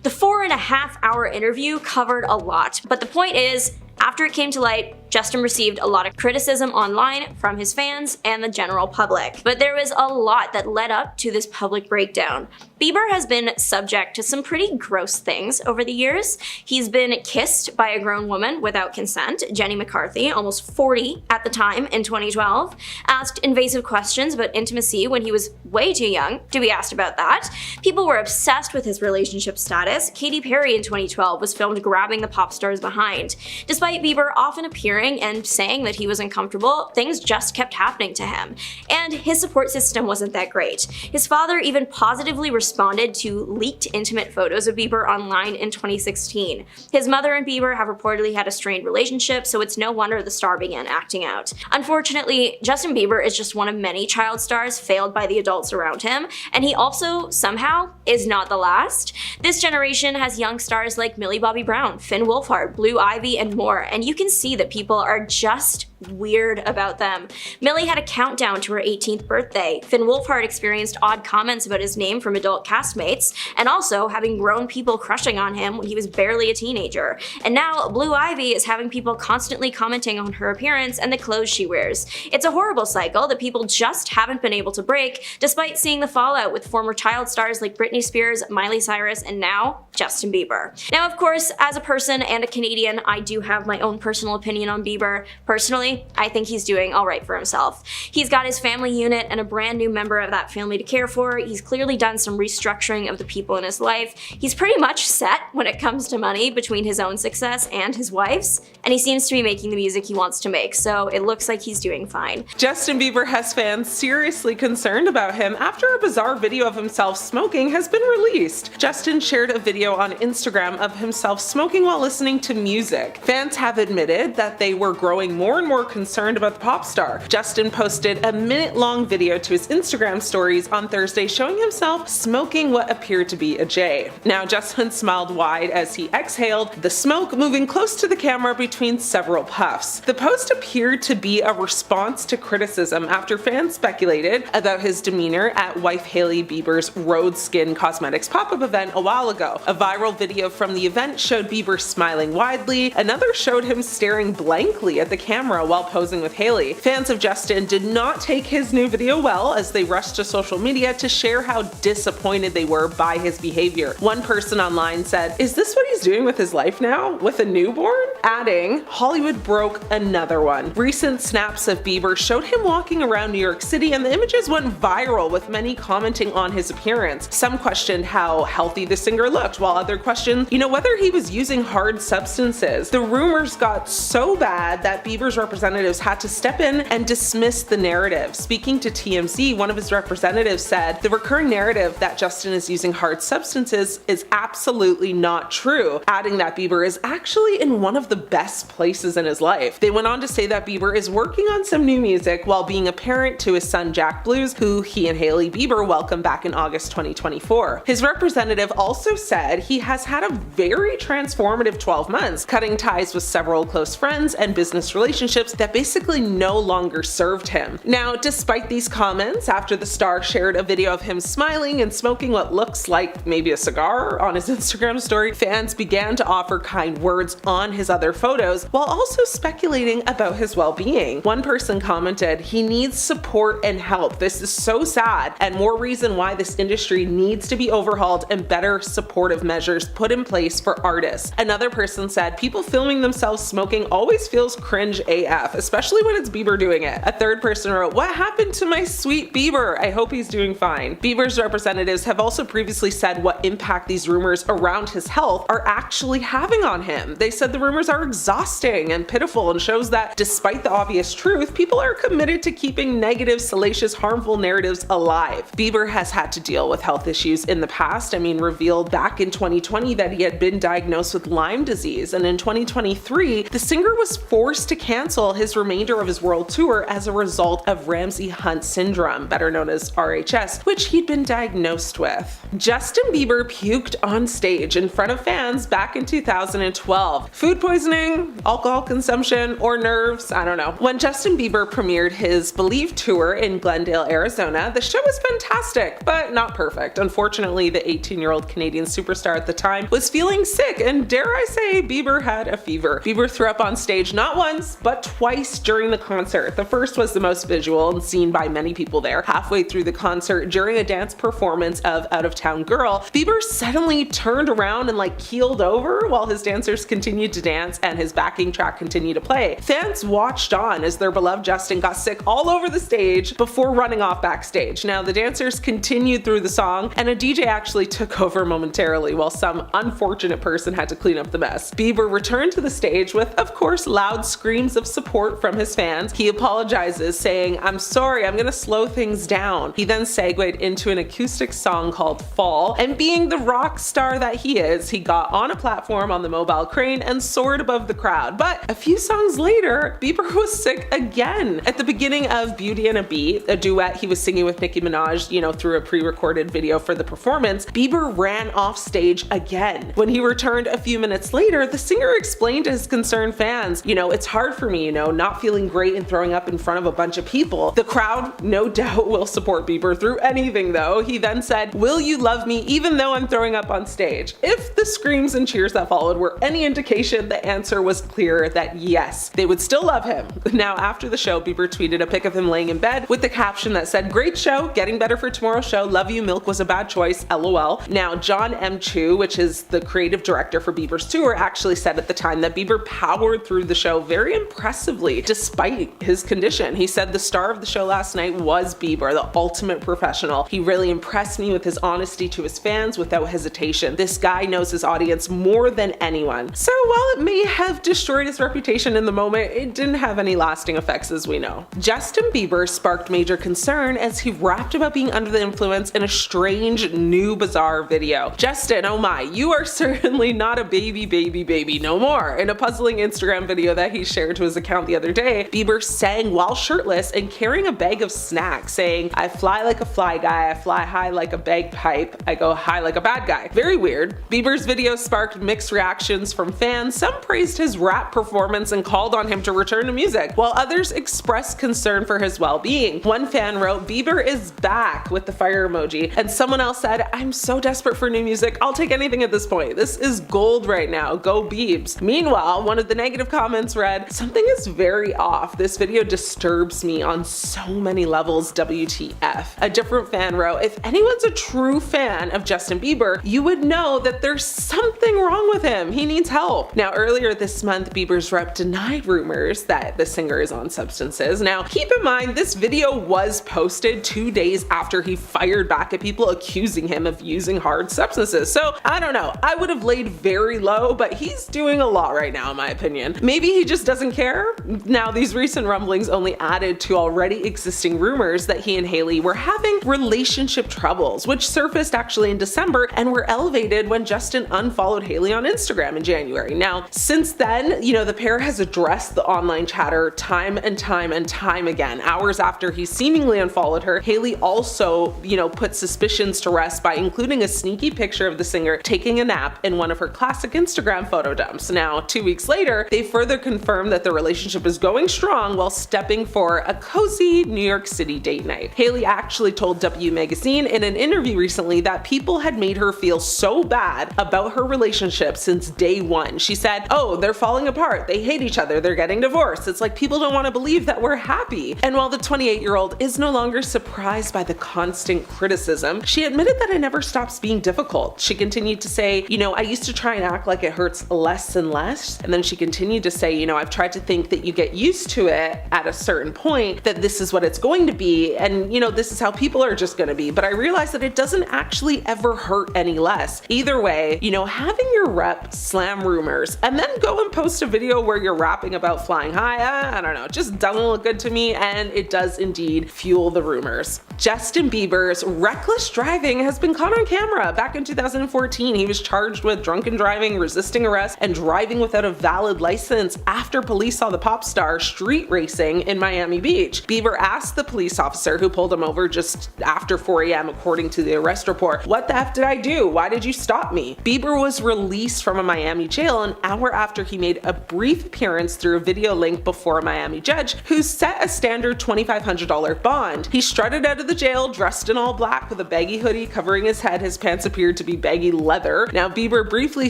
The 4.5-hour interview covered a lot, but the point is, after it came to light, Justin received a lot of criticism online from his fans and the general public. But there was a lot that led up to this public breakdown. Bieber has been subject to some pretty gross things over the years. He's been kissed by a grown woman without consent, Jenny McCarthy, almost 40 at the time in 2012, asked invasive questions about intimacy when he was way too young to be asked about that. People were obsessed with his relationship status. Katy Perry in 2012 was filmed grabbing the pop star's behind. Despite Bieber often appearing and saying that he was uncomfortable, things just kept happening to him. And his support system wasn't that great. His father even positively responded to leaked intimate photos of Bieber online in 2016. His mother and Bieber have reportedly had a strained relationship, so it's no wonder the star began acting out. Unfortunately, Justin Bieber is just one of many child stars failed by the adults around him, and he also, somehow, is not the last. This generation has young stars like Millie Bobby Brown, Finn Wolfhard, Blue Ivy, and more, and you can see that people are just weird about them. Millie had a countdown to her 18th birthday. Finn Wolfhard experienced odd comments about his name from adult castmates, and also having grown people crushing on him when he was barely a teenager. And now Blue Ivy is having people constantly commenting on her appearance and the clothes she wears. It's a horrible cycle that people just haven't been able to break, despite seeing the fallout with former child stars like Britney Spears, Miley Cyrus, and now Justin Bieber. Now, of course, as a person and a Canadian, I do have my own personal opinion on Bieber. Personally, I think he's doing alright for himself. He's got his family unit and a brand new member of that family to care for. He's clearly done some restructuring of the people in his life. He's pretty much set when it comes to money between his own success and his wife's, and he seems to be making the music he wants to make, so it looks like he's doing fine. Justin Bieber has fans seriously concerned about him after a bizarre video of himself smoking has been released. Justin shared a video on Instagram of himself smoking while listening to music. Fans have admitted that they were growing more and more concerned about the pop star. Justin posted a minute-long video to his Instagram stories on Thursday showing himself smoking what appeared to be a J. Now, Justin smiled wide as he exhaled, the smoke moving close to the camera between several puffs. The post appeared to be a response to criticism after fans speculated about his demeanor at wife Hailey Bieber's Rhode Skin Cosmetics pop-up event a while ago. A viral video from the event showed Bieber smiling widely, another showed him staring blankly at the camera while posing with Hailey. Fans of Justin did not take his new video well, as they rushed to social media to share how disappointed they were by his behavior. One person online said, "Is this what he's doing with his life now? With a newborn?" Adding, "Hollywood broke another one." Recent snaps of Bieber showed him walking around New York City, and the images went viral, with many commenting on his appearance. Some questioned how healthy the singer looked, while others questioned, whether he was using hard substances. The rumors got so bad that Bieber's representatives had to step in and dismiss the narrative. Speaking to TMZ, one of his representatives said, "The recurring narrative that Justin is using hard substances is absolutely not true," adding that Bieber is actually in one of the best places in his life. They went on to say that Bieber is working on some new music while being a parent to his son Jack Blues, who he and Hailey Bieber welcomed back in August 2024. His representative also said he has had a very transformative 12 months, cutting ties with several close friends and business relationships that basically no longer served him. Now, despite these comments, after the star shared a video of him smiling and smoking what looks like maybe a cigar on his Instagram story, fans began to offer kind words on his other photos, while also speculating about his well-being. One person commented, "He needs support and help. This is so sad, and more reason why this industry needs to be overhauled and better supportive measures put in place for artists." Another person said, "People filming themselves smoking always feels cringe AF, especially when it's Bieber doing it." A third person wrote, "What happened to my sweet Bieber? I hope he's doing fine." Bieber's representatives have also previously said what impact these rumors around his health are actually having on him. They said the rumors are exhausting and pitiful, and shows that despite the obvious truth, people are committed to keeping negative, salacious, harmful narratives alive. Bieber has had to deal with health issues in the past. Revealed back in 2020 that he had been diagnosed with Lyme disease, and in 2023, the singer was forced to cancel his remainder of his world tour as a result of Ramsay-Hunt syndrome, better known as RHS, which he'd been diagnosed with. Justin Bieber puked on stage in front of fans back in 2012. Food poisoning, alcohol consumption, or nerves? I don't know. When Justin Bieber premiered his Believe tour in Glendale, Arizona, the show was fantastic, but not perfect. Unfortunately, the 18-year-old Canadian superstar at the time was feeling sick, and dare I say, Bieber had a fever. Bieber threw up on stage not once, but twice during the concert. The first was the most visual and seen by many people there. Halfway through the concert, during a dance performance of Out of Town Girl, Bieber suddenly turned around and keeled over while his dancers continued to dance and his backing track continued to play. Fans watched on as their beloved Justin got sick all over the stage before running off backstage. Now, the dancers continued through the song, and a DJ actually took over momentarily while some unfortunate person had to clean up the mess. Bieber returned to the stage with, of course, loud screams of support from his fans. He apologizes, saying, "I'm sorry, I'm gonna slow things down." He then segued into an acoustic song called Fall, and being the rock star that he is, he got on a platform on the mobile crane and soared above the crowd. But a few songs later, Bieber was sick again. At the beginning of Beauty and a Beat, a duet he was singing with Nicki Minaj, through a pre-recorded video for the performance, Bieber ran off stage again. When he returned a few minutes later, the singer explained to his concerned fans, "It's hard for me, not feeling great and throwing up in front of a bunch of people." The crowd no doubt will support Bieber through anything though. He then said, "Will you love me even though I'm throwing up on stage?" If the screams and cheers that followed were any indication, the answer was clear that yes, they would still love him. Now, after the show, Bieber tweeted a pic of him laying in bed with the caption that said, "Great show, getting better for tomorrow's show, love you, milk was a bad choice, LOL." Now, John M. Chu, which is the creative director for Bieber's tour, actually said at the time that Bieber powered through the show very impressively despite his condition. He said, "The star of the show last night was Bieber, the ultimate professional. He really impressed me with his honesty to his fans without hesitation. This guy knows his audience more than anyone." So while it may have destroyed his reputation in the moment, it didn't have any lasting effects, as we know. Justin Bieber sparked major concern as he rapped about being under the influence in a strange, new, bizarre video. "Justin, oh my, you are certainly not a baby no more." In a puzzling Instagram video that he shared to his account the other day, Bieber sang while shirtless and carrying a bag of snacks, saying, "I fly like a fly guy, I fly high like a bagpipe, I go high like a bad guy." Very weird. Bieber's video sparked mixed reactions from fans. Some praised his rap performance and called on him to return to music, while others expressed concern for his well-being. One fan wrote, "Bieber is back," with the fire emoji, and someone else said, "I'm so desperate for new music, I'll take anything at this point. This is gold right now, go Biebs." Meanwhile, one of the negative comments read, "Something is very off. This video disturbs me on so many levels, WTF. A different fan wrote, if anyone's a true fan of Justin Bieber, you would know that there's something wrong with him. He needs help. Now, earlier this month, Bieber's rep denied rumors that the singer is on substances. Now, keep in mind, this video was posted 2 days after he fired back at people accusing him of using hard substances. So, I don't know. I would have laid very low, but he's doing a lot right now, in my opinion. Maybe he just doesn't care? Now, these recent rumblings only added to already existing rumors that he and Hailey were having relationship troubles, which surfaced actually in December and were elevated when Justin unfollowed Hailey on Instagram in January. Now, since then, the pair has addressed the online chatter time and time and time again. Hours after he seemingly unfollowed her, Hailey also, put suspicions to rest by including a sneaky picture of the singer taking a nap in one of her classic Instagram photo dumps. Now, 2 weeks later, they further confirmed that the relationship is going strong while stepping for a cozy New York City date night. Hailey actually told W Magazine in an interview recently that people had made her feel so bad about her relationship since day one. She said, oh, they're falling apart, they hate each other, they're getting divorced. It's like people don't want to believe that we're happy. And while the 28-year-old is no longer surprised by the constant criticism, she admitted that it never stops being difficult. She continued to say, I used to try and act like it hurts less and less. And then she continued to say, I've tried to think that you get used to it at a certain point, that this is what it's going to be, and this is how people are just going to be. But I realized that it doesn't actually ever hurt any less. Either way, having your rep slam rumors and then go and post a video where you're rapping about flying high, I don't know, it just doesn't look good to me, and it does indeed fuel the rumors. Justin Bieber's reckless driving has been caught on camera. Back in 2014, he was charged with drunken driving, resisting arrest, and driving without a valid license after police saw the pop star street racing in Miami Beach. Bieber asked the police officer who pulled him over just after 4 a.m. according to the arrest report, "What the F did I do? Why did you stop me?" Bieber was released from a Miami jail an hour after he made a brief appearance through a video link before a Miami judge who set a standard $2,500 bond. He strutted out of the jail dressed in all black with a baggy hoodie covering his head. His pants appeared to be baggy leather. Now, Bieber briefly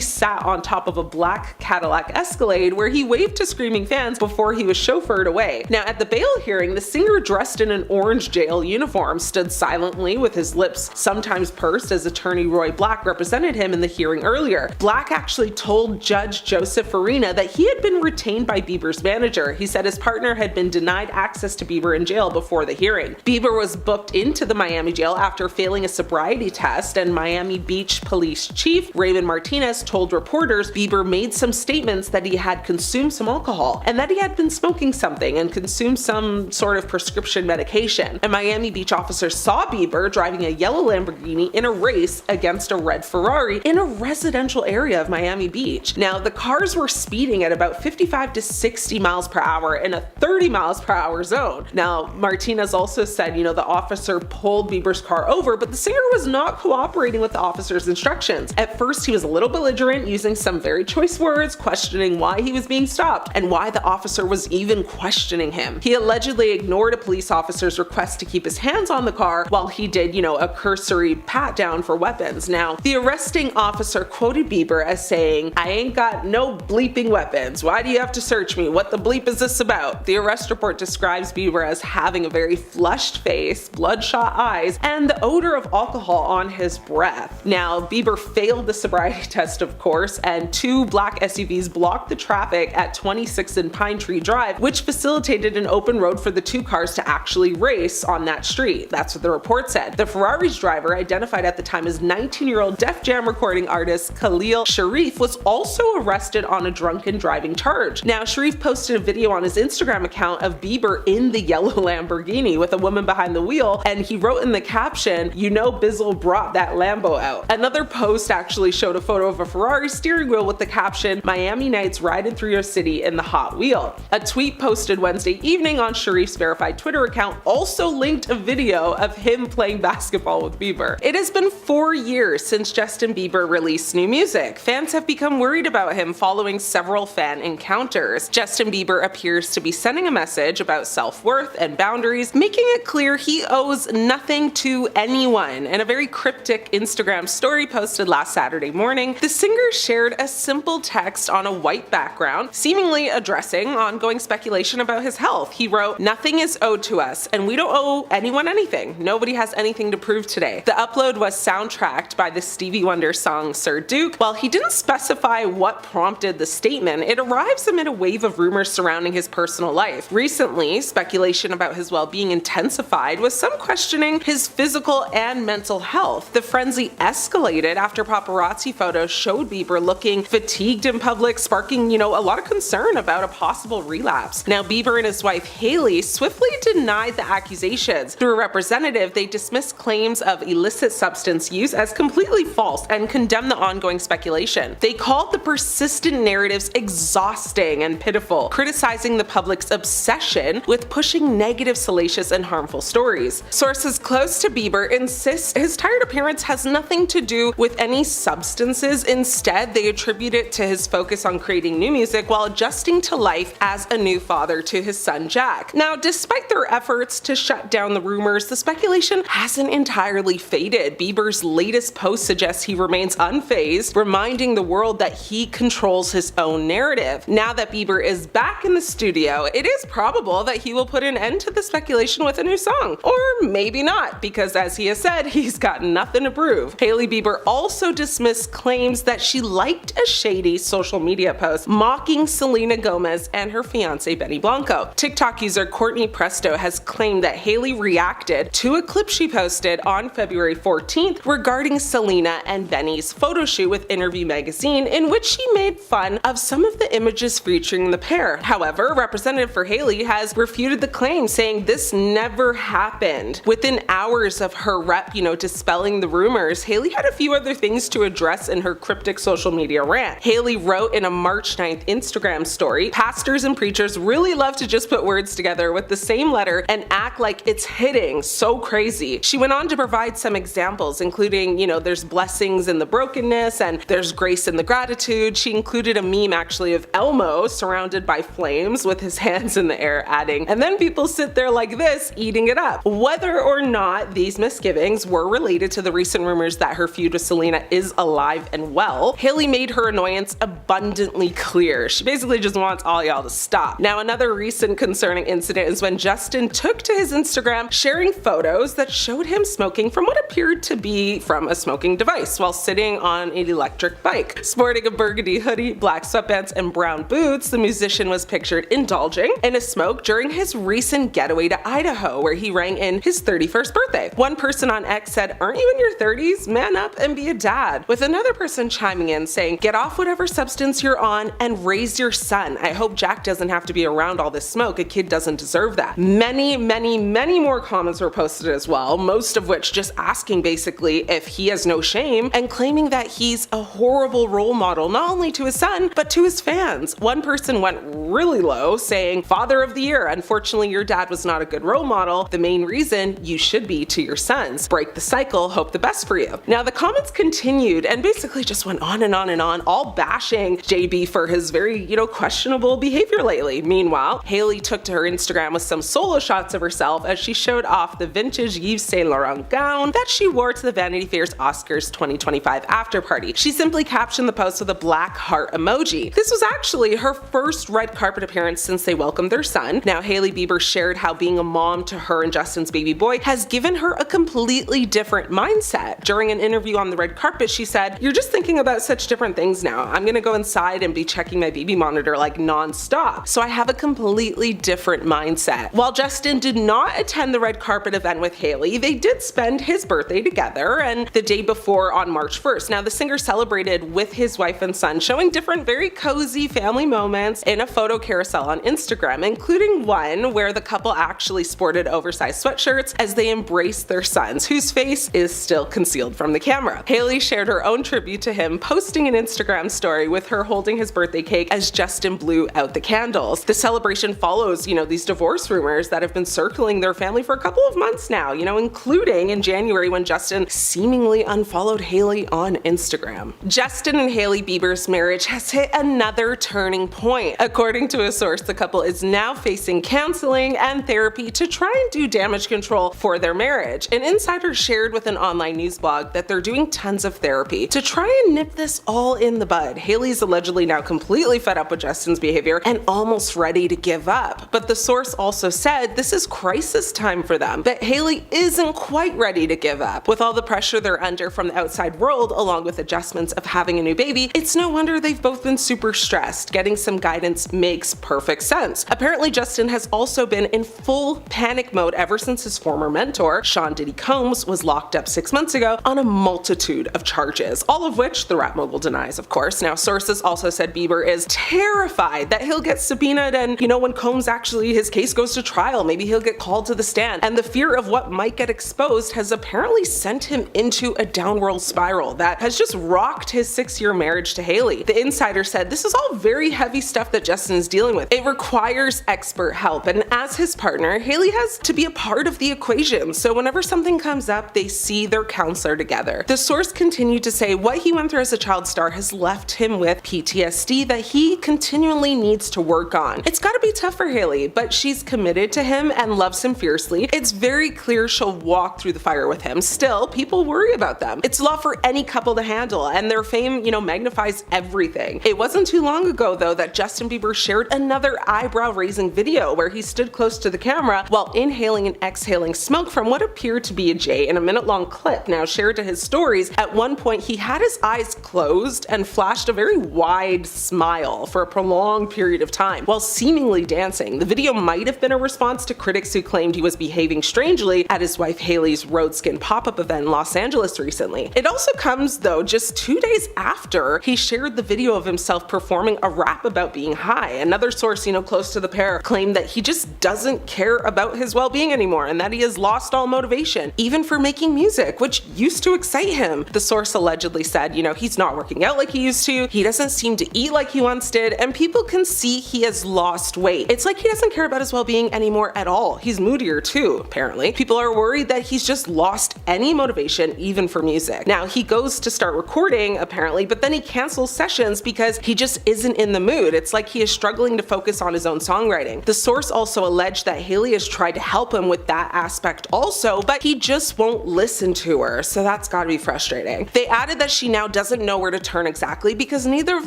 sat on top of a black Cadillac Escalade where he waved to screaming fans before he was chauffeured away. Now, at the bail hearing, the singer, dressed in an orange jail uniform, stood silently with his lips sometimes pursed as attorney Roy Black represented him in the hearing earlier. Black actually told Judge Joseph Farina that he had been retained by Bieber's manager. He said his partner had been denied access to Bieber in jail before the hearing. Bieber was booked into the Miami jail after failing a sobriety test, and Miami Beach Police Chief Raymond Martinez told reporters Bieber made some statements that he had consumed some alcohol and that he had been smoking something and consumed some sort of prescription medication. A Miami Beach officer saw Bieber driving a yellow Lamborghini in a race against a red Ferrari in a residential area of Miami Beach. Now, the cars were speeding at about 55 to 60 miles per hour in a 30 miles per hour zone. Now, Martinez also said, the officer pulled Bieber's car over, but the singer was not cooperating with the officer's instructions. At first, he was a little belligerent, using some very choice words, questioning why he was being stopped and why the officer was even questioning him. He allegedly ignored a police officer's request to keep his hands on the car while he did, a cursory pat down for weapons. Now, the arresting officer quoted Bieber as saying, "I ain't got no bleeping weapons. Why do you have to search me? What the bleep is this about?" The arrest report describes Bieber as having a very flushed face, bloodshot eyes, and the odor of alcohol on his breath. Now, Bieber failed the sobriety test, of course, and 2 black SUVs blocked the traffic at 26 and Pine Tree Drive, which facilitated an open road for the 2 cars to actually race on that street. That's what the report said. The Ferrari's driver, identified at the time as 19-year-old Def Jam recording artist Khalil Sharif, was also arrested on a drunken driving charge. Now, Sharif posted a video on his Instagram account of Bieber in the yellow Lamborghini with a woman behind the wheel, and he wrote in the caption, "Bizzle brought that Lambo out." Another post actually showed a photo of a Ferrari steering wheel with the caption, "Miami Nights riding through your city in the Hot Wheel." A tweet posted Wednesday evening on Sharif's verified Twitter account also linked a video of him playing basketball with Bieber. It has been 4 years since Justin Bieber released new music. Fans have become worried about him following several fan encounters. Justin Bieber appears to be sending a message about self-worth and boundaries, making it clear he owes nothing to anyone. In a very cryptic Instagram story posted last Saturday morning, the singer shared a simple text on a white background, seemingly addressing addressing ongoing speculation about his health. He wrote, "Nothing is owed to us, and we don't owe anyone anything. Nobody has anything to prove today." The upload was soundtracked by the Stevie Wonder song Sir Duke. While he didn't specify what prompted the statement, it arrives amid a wave of rumors surrounding his personal life. Recently, speculation about his well-being intensified, with some questioning his physical and mental health. The frenzy escalated after paparazzi photos showed Bieber looking fatigued in public, sparking, a lot of concern about a possible relapse. Now, Bieber and his wife Hailey swiftly denied the accusations. Through a representative, they dismissed claims of illicit substance use as completely false and condemned the ongoing speculation. They called the persistent narratives exhausting and pitiful, criticizing the public's obsession with pushing negative, salacious, and harmful stories. Sources close to Bieber insist his tired appearance has nothing to do with any substances. Instead, they attribute it to his focus on creating new music while adjusting to life as a new father to his son Jack. Now, despite their efforts to shut down the rumors, the speculation hasn't entirely faded. Bieber's latest post suggests he remains unfazed, reminding the world that he controls his own narrative. Now that Bieber is back in the studio, it is probable that he will put an end to the speculation with a new song. Or maybe not, because as he has said, he's got nothing to prove. Hailey Bieber also dismissed claims that she liked a shady social media post mocking Selena Gomez and her fiance Benny Blanco. TikTok user Courtney Presto has claimed that Hailey reacted to a clip she posted on February 14th regarding Selena and Benny's photo shoot with Interview magazine, in which she made fun of some of the images featuring the pair. However, a representative for Hailey has refuted the claim, saying this never happened. Within hours of her rep, dispelling the rumors, Hailey had a few other things to address in her cryptic social media rant. Hailey wrote in a March 9th Instagram story, "Pastors and preachers really love to just put words together with the same letter and act like it's hitting so crazy." She went on to provide some examples, including, there's blessings in the brokenness and there's grace in the gratitude. She included a meme actually of Elmo surrounded by flames with his hands in the air, adding, "And then people sit there like this, eating it up." Whether or not these misgivings were related to the recent rumors that her feud with Selena is alive and well, Hailey made her annoyance abundantly clear. She basically just wants all y'all to stop. Now, another recent concerning incident is when Justin took to his Instagram sharing photos that showed him smoking from what appeared to be from a smoking device while sitting on an electric bike. Sporting a burgundy hoodie, black sweatpants, and brown boots, the musician was pictured indulging in a smoke during his recent getaway to Idaho, where he rang in his 31st birthday. One person on X said, "Aren't you in your 30s? Man up and be a dad," with another person chiming in saying, "Get off whatever substance you're on and raise your son. I hope Jack doesn't have to be around all this smoke. A kid doesn't deserve that." Many more comments were posted as well, most of which just asking basically if he has no shame and claiming that he's a horrible role model not only to his son but to his fans. One person went really low, saying, "Father of the year, unfortunately your dad was not a good role model. The main reason you should be to your sons. Break the cycle, hope the best for you." Now, the comments continued and basically just went on and on and on, all bashing JB for his very, questionable behavior lately. Meanwhile, Hailey took to her Instagram with some solo shots of herself as she showed off the vintage Yves Saint Laurent gown that she wore to the Vanity Fair's Oscars 2025 after party. She simply captioned the post with a black heart emoji. This was actually her first red carpet appearance since they welcomed their son. Now, Hailey Bieber shared how being a mom to her and Justin's baby boy has given her a completely different mindset. During an interview on the red carpet, she said, "You're just thinking about such different things now. I'm gonna go inside and be checking my baby monitor like non-stop. So I have a completely different mindset." While Justin did not attend the red carpet event with Hailey, they did spend his birthday together and the day before on March 1st. Now, the singer celebrated with his wife and son, showing different very cozy family moments in a photo carousel on Instagram, including one where the couple actually sported oversized sweatshirts as they embraced their sons, whose face is still concealed from the camera. Hailey shared her own tribute to him, posting an Instagram story with her holding his birthday cake as Justin blew out the candles. The celebration follows, these divorce rumors that have been circling their family for a couple of months now, including in January when Justin seemingly unfollowed Hailey on Instagram. Justin and Hailey Bieber's marriage has hit another turning point. According According to a source, the couple is now facing counseling and therapy to try and do damage control for their marriage. An insider shared with an online news blog that they're doing tons of therapy to try and nip this all in the bud. Hailey's allegedly now completely fed up with Justin's behavior and almost ready to give up. But the source also said this is crisis time for them, that Hailey isn't quite ready to give up. With all the pressure they're under from the outside world, along with adjustments of having a new baby, it's no wonder they've both been super stressed. Getting some guidance makes perfect sense. Apparently, Justin has also been in full panic mode ever since his former mentor, Sean Diddy Combs, was locked up 6 months ago on a multitude of charges, all of which the rap mogul denies, of course. Now, sources also said Bieber is terrified that he'll get subpoenaed and, when Combs his case goes to trial, maybe he'll get called to the stand. And the fear of what might get exposed has apparently sent him into a downward spiral that has just rocked his 6-year marriage to Hailey. The insider said this is all very heavy stuff that Justin is dealing with. It requires expert help, and as his partner, Hailey has to be a part of the equation. So whenever something comes up, they see their counselor together. The source continued to say what he went through as a child star has left him with PTSD that he continually needs to work on. It's gotta be tough for Hailey, but she's committed to him and loves him fiercely. It's very clear she'll walk through the fire with him. Still, people worry about them. It's a lot for any couple to handle, and their fame, magnifies everything. It wasn't too long ago, though, that Justin Bieber shared another eyebrow-raising video where he stood close to the camera while inhaling and exhaling smoke from what appeared to be a J in a minute-long clip now shared to his stories. At one point, he had his eyes closed and flashed a very wide smile for a prolonged period of time while seemingly dancing. The video might have been a response to critics who claimed he was behaving strangely at his wife Hailey's Roadskin pop-up event in Los Angeles recently. It also comes, though, just 2 days after he shared the video of himself performing a rap about being high. Another source, close to the pair, claimed that he just doesn't care about his well-being anymore and that he has lost all motivation, even for making music, which used to excite him. The source allegedly said, he's not working out like he used to, he doesn't seem to eat like he once did, and people can see he has lost weight. It's like he doesn't care about his well-being anymore at all. He's moodier too, apparently. People are worried that he's just lost any motivation, even for music. Now, he goes to start recording, apparently, but then he cancels sessions because he just isn't in the mood. It's like he is struggling to focus on his own songwriting. The source also alleged that Hailey has tried to help him with that aspect also, but he just won't listen to her, so that's gotta be frustrating. They added that she now doesn't know where to turn exactly because neither of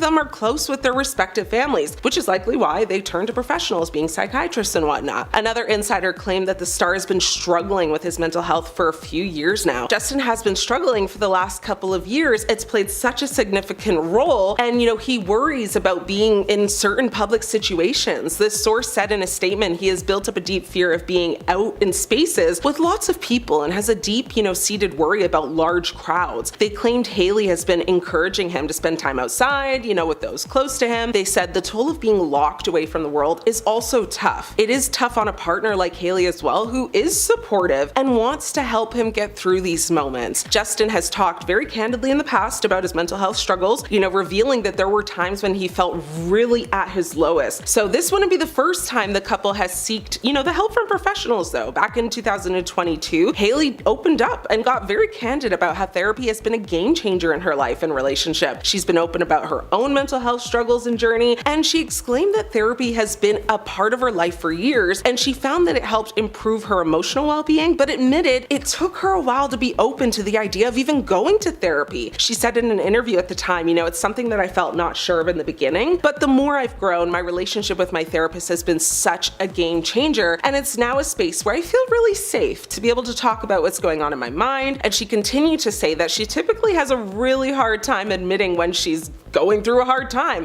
them are close with their respective families, which is likely why they turn to professionals, being psychiatrists and whatnot. Another insider claimed that the star has been struggling with his mental health for a few years now. Justin has been struggling for the last couple of years. It's played such a significant role, and he worries about being in certain public situations. This source said in a statement he has built up a deep fear of being out in spaces with lots of people and has a deep, seated worry about large crowds. They claimed Hailey has been encouraging him to spend time outside, with those close to him. They said the toll of being locked away from the world is also tough. It is tough on a partner like Hailey as well, who is supportive and wants to help him get through these moments. Justin has talked very candidly in the past about his mental health struggles, revealing that there were times when he felt really at his lowest. So this wouldn't be the first time the couple has sought, the help from professionals, though. Back in 2022, Hailey opened up and got very candid about how therapy has been a game changer in her life and relationship. She's been open about her own mental health struggles and journey, and she exclaimed that therapy has been a part of her life for years, and she found that it helped improve her emotional well-being, but admitted it took her a while to be open to the idea of even going to therapy. She said in an interview at the time, it's something that I felt not sure of in the beginning, but the more I've grown, my relationship with my therapist has been such a game changer, and it's now a space where I feel really safe to be able to talk about what's going on in my mind. And she continued to say that she typically has a really hard time admitting when she's going through a hard time.